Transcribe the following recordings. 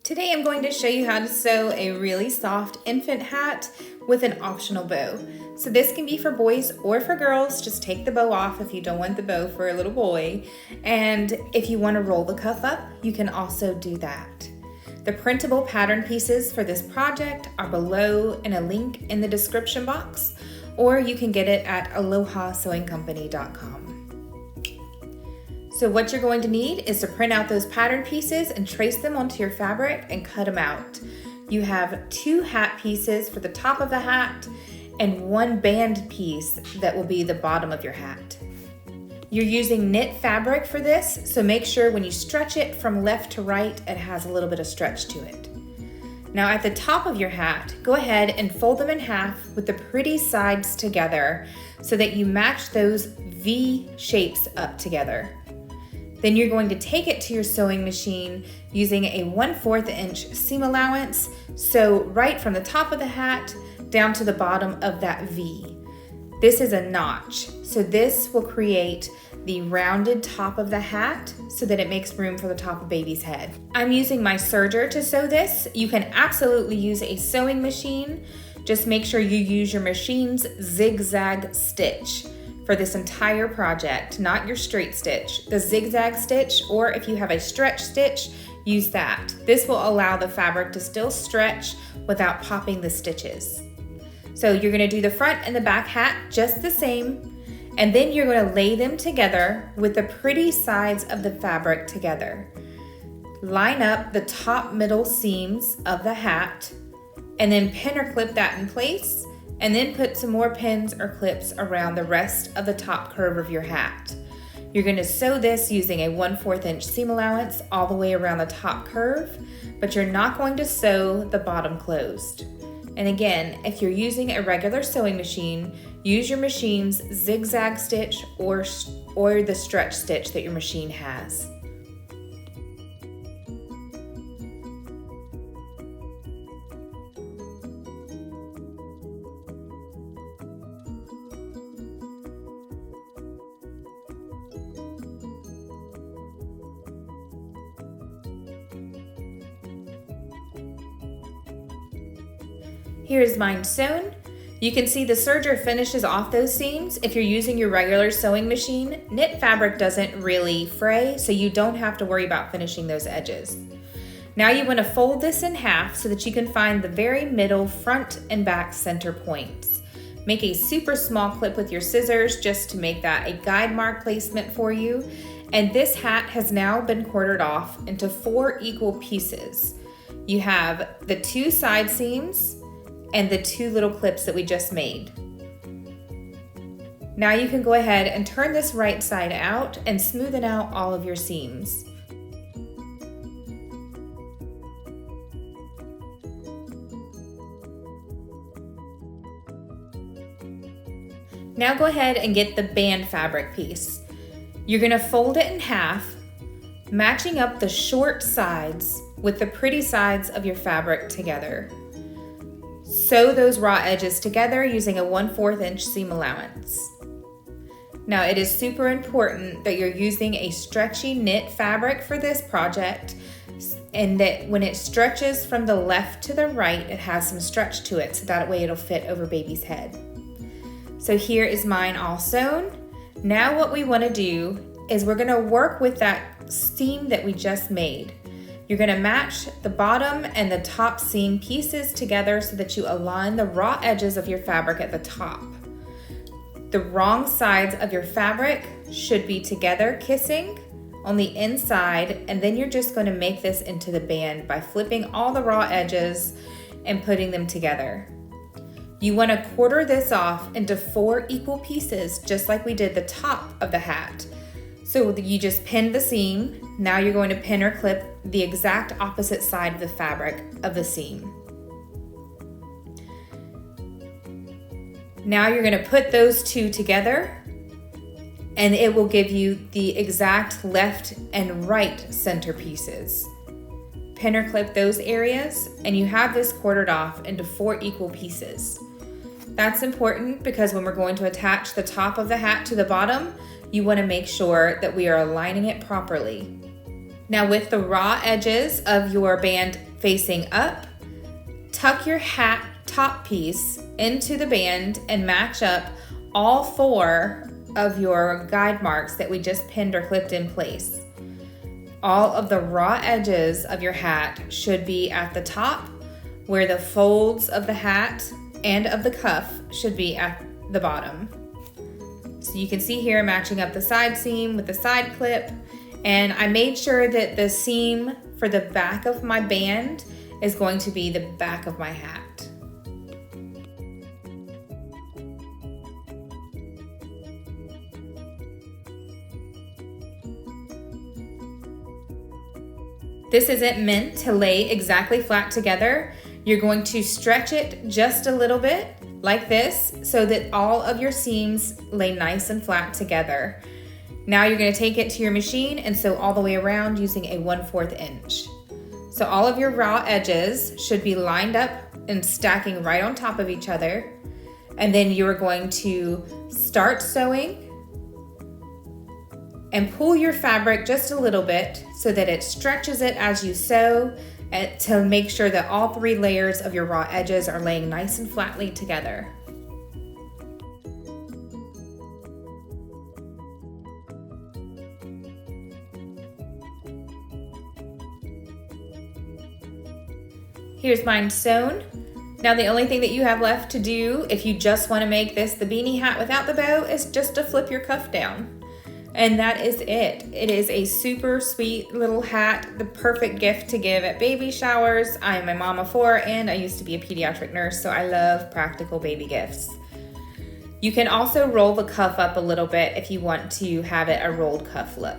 Today I'm going to show you how to sew a really soft infant hat with an optional bow. So this can be for boys or for girls. Just take the bow off if you don't want the bow for a little boy. And if you want to roll the cuff up, you can also do that. The printable pattern pieces for this project are below in a link in the description box, or you can get it at alohasewingcompany.com. So what you're going to need is to print out those pattern pieces and trace them onto your fabric and cut them out. You have 2 hat pieces for the top of the hat and 1 band piece that will be the bottom of your hat. You're using knit fabric for this, so make sure when you stretch it from left to right, it has a little bit of stretch to it. Now at the top of your hat, go ahead and fold them in half with the pretty sides together so that you match those V shapes up together. Then you're going to take it to your sewing machine using a 1/4 inch seam allowance, so right from the top of the hat down to the bottom of that V. This is a notch, so this will create the rounded top of the hat so that it makes room for the top of baby's head. I'm using my serger to sew this. You can absolutely use a sewing machine. Just make sure you use your machine's zigzag stitch for this entire project, not your straight stitch. The zigzag stitch, or if you have a stretch stitch, use that. This will allow the fabric to still stretch without popping the stitches. So you're gonna do the front and the back hat just the same, and then you're gonna lay them together with the pretty sides of the fabric together. Line up the top middle seams of the hat, and then pin or clip that in place, and then put some more pins or clips around the rest of the top curve of your hat. You're going to sew this using a 1/4 inch seam allowance all the way around the top curve, but you're not going to sew the bottom closed. And again, if you're using a regular sewing machine, use your machine's zigzag stitch or the stretch stitch that your machine has. Here's mine sewn. You can see the serger finishes off those seams. If you're using your regular sewing machine, knit fabric doesn't really fray, so you don't have to worry about finishing those edges. Now you want to fold this in half so that you can find the very middle front and back center points. Make a super small clip with your scissors just to make that a guide mark placement for you. And this hat has now been quartered off into 4 equal pieces. You have the 2 side seams and the 2 little clips that we just made. Now you can go ahead and turn this right side out and smoothen out all of your seams. Now go ahead and get the band fabric piece. You're gonna fold it in half, matching up the short sides with the pretty sides of your fabric together. Sew those raw edges together using a 1/4 inch seam allowance. Now it is super important that you're using a stretchy knit fabric for this project, and that when it stretches from the left to the right, it has some stretch to it, so that way it'll fit over baby's head. So here is mine all sewn. Now what we want to do is we're going to work with that seam that we just made. You're going to match the bottom and the top seam pieces together so that you align the raw edges of your fabric at the top. The wrong sides of your fabric should be together kissing on the inside, and then you're just going to make this into the band by flipping all the raw edges and putting them together. You want to quarter this off into 4 equal pieces, just like we did the top of the hat. So you just pin the seam. Now you're going to pin or clip the exact opposite side of the fabric of the seam. Now you're going to put those 2 together, and it will give you the exact left and right center pieces. Pin or clip those areas, and you have this quartered off into 4 equal pieces. That's important because when we're going to attach the top of the hat to the bottom, you want to make sure that we are aligning it properly. Now with the raw edges of your band facing up. Tuck your hat top piece into the band and match up all 4 of your guide marks that we just pinned or clipped in place. All of the raw edges of your hat should be at the top, where the folds of the hat and of the cuff should be at the bottom. So you can see here matching up the side seam with the side clip, and I made sure that the seam for the back of my band is going to be the back of my hat. This isn't meant to lay exactly flat together. You're going to stretch it just a little bit like this so that all of your seams lay nice and flat together. Now you're going to take it to your machine and sew all the way around using a 1/4 inch. So all of your raw edges should be lined up and stacking right on top of each other. And then you are going to start sewing and pull your fabric just a little bit so that it stretches it as you sew, to make sure that all 3 layers of your raw edges are laying nice and flatly together. Here's mine sewn. Now the only thing that you have left to do if you just want to make this the beanie hat without the bow is just to flip your cuff down. And that is it. It is a super sweet little hat, the perfect gift to give at baby showers. I'm a mom of 4 and I used to be a pediatric nurse, so I love practical baby gifts. You can also roll the cuff up a little bit if you want to have it a rolled cuff look.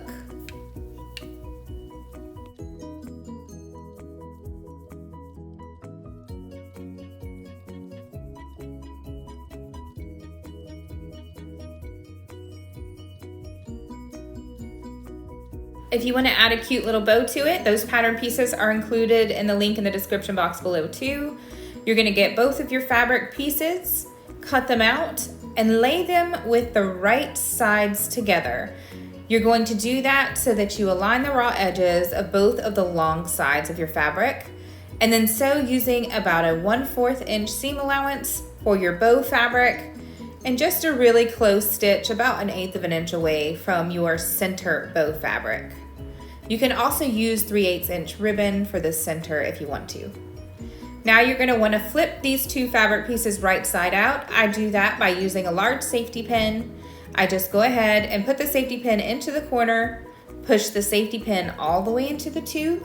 If you want to add a cute little bow to it, those pattern pieces are included in the link in the description box below too. You're going to get both of your fabric pieces, cut them out, and lay them with the right sides together. You're going to do that so that you align the raw edges of both of the long sides of your fabric, and then sew using about a 1/4 inch seam allowance for your bow fabric, and just a really close stitch about 1/8 of an inch away from your center bow fabric. You can also use 3/8 inch ribbon for the center if you want to. Now you're going to want to flip these 2 fabric pieces right side out. I do that by using a large safety pin. I just go ahead and put the safety pin into the corner, push the safety pin all the way into the tube,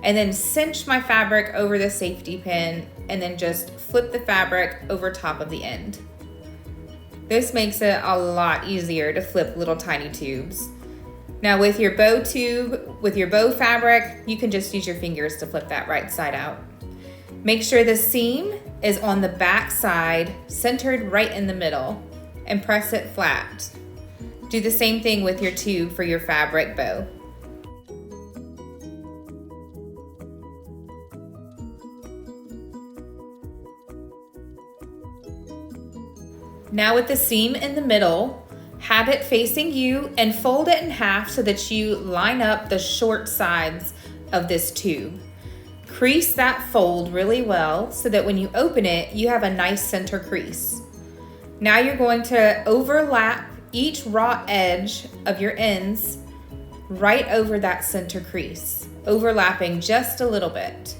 and then cinch my fabric over the safety pin, and then just flip the fabric over top of the end. This makes it a lot easier to flip little tiny tubes. Now with your bow tube, with your bow fabric, you can just use your fingers to flip that right side out. Make sure the seam is on the back side, centered right in the middle, and press it flat. Do the same thing with your tube for your fabric bow. Now with the seam in the middle, have it facing you and fold it in half so that you line up the short sides of this tube. Crease that fold really well so that when you open it, you have a nice center crease. Now you're going to overlap each raw edge of your ends right over that center crease, overlapping just a little bit.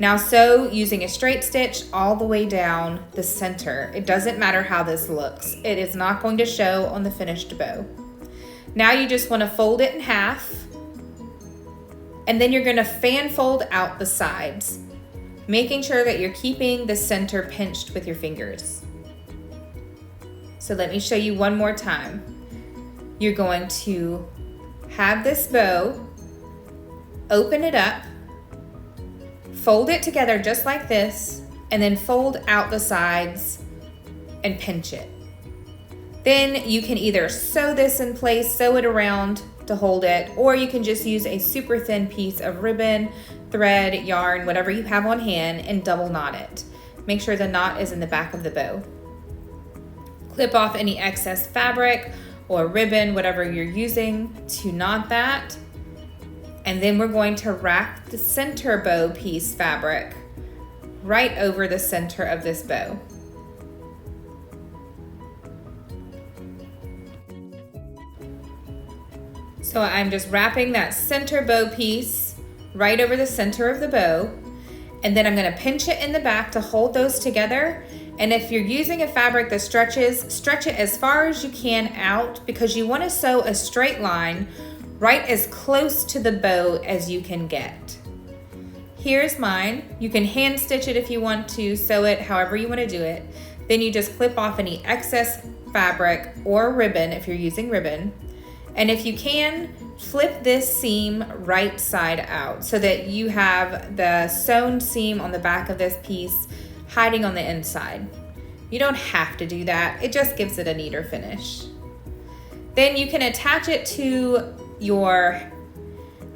Now sew using a straight stitch all the way down the center. It doesn't matter how this looks. It is not going to show on the finished bow. Now you just want to fold it in half, and then you're going to fan fold out the sides, making sure that you're keeping the center pinched with your fingers. So let me show you one more time. You're going to have this bow, open it up, fold it together just like this, and then fold out the sides and pinch it. Then you can either sew this in place, sew it around to hold it, or you can just use a super thin piece of ribbon, thread, yarn, whatever you have on hand, and double knot it. Make sure the knot is in the back of the bow. Clip off any excess fabric or ribbon, whatever you're using to knot that, And then we're going to rack the center bow piece fabric right over the center of this bow. So I'm just wrapping that center bow piece right over the center of the bow, and then I'm going to pinch it in the back to hold those together. And if you're using a fabric that stretches, stretch it as far as you can out, because you want to sew a straight line right as close to the bow as you can get. Here's mine. You can hand stitch it if you want to, sew it however you want to do it. Then you just clip off any excess fabric or ribbon if you're using ribbon. And if you can, flip this seam right side out so that you have the sewn seam on the back of this piece hiding on the inside. You don't have to do that, it just gives it a neater finish. Then you can attach it to your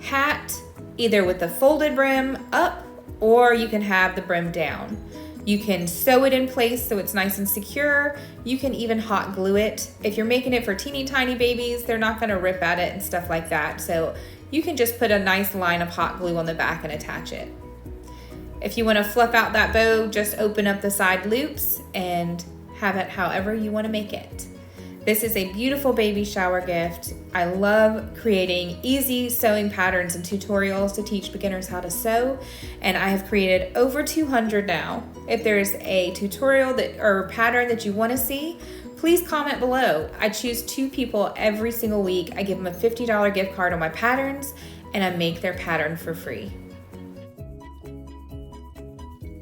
hat either with the folded brim up, or you can have the brim down. You can sew it in place so it's nice and secure. You can even hot glue it. If you're making it for teeny tiny babies, they're not gonna rip at it and stuff like that. So you can just put a nice line of hot glue on the back and attach it. If you wanna fluff out that bow, just open up the side loops and have it however you wanna make it. This is a beautiful baby shower gift. I love creating easy sewing patterns and tutorials to teach beginners how to sew, and I have created over 200 now. If there's a tutorial or pattern that you want to see, please comment below. I choose 2 people every single week. I give them a $50 gift card on my patterns, and I make their pattern for free.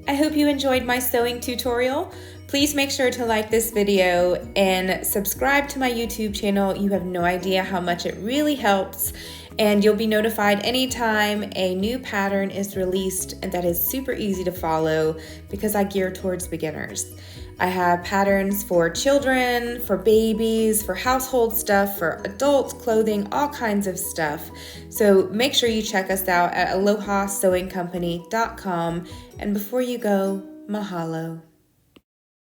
I hope you enjoyed my sewing tutorial. Please make sure to like this video and subscribe to my YouTube channel. You have no idea how much it really helps, and you'll be notified anytime a new pattern is released, and that is super easy to follow because I gear towards beginners. I have patterns for children, for babies, for household stuff, for adults, clothing, all kinds of stuff. So make sure you check us out at AlohaSewingCompany.com. And before you go, mahalo.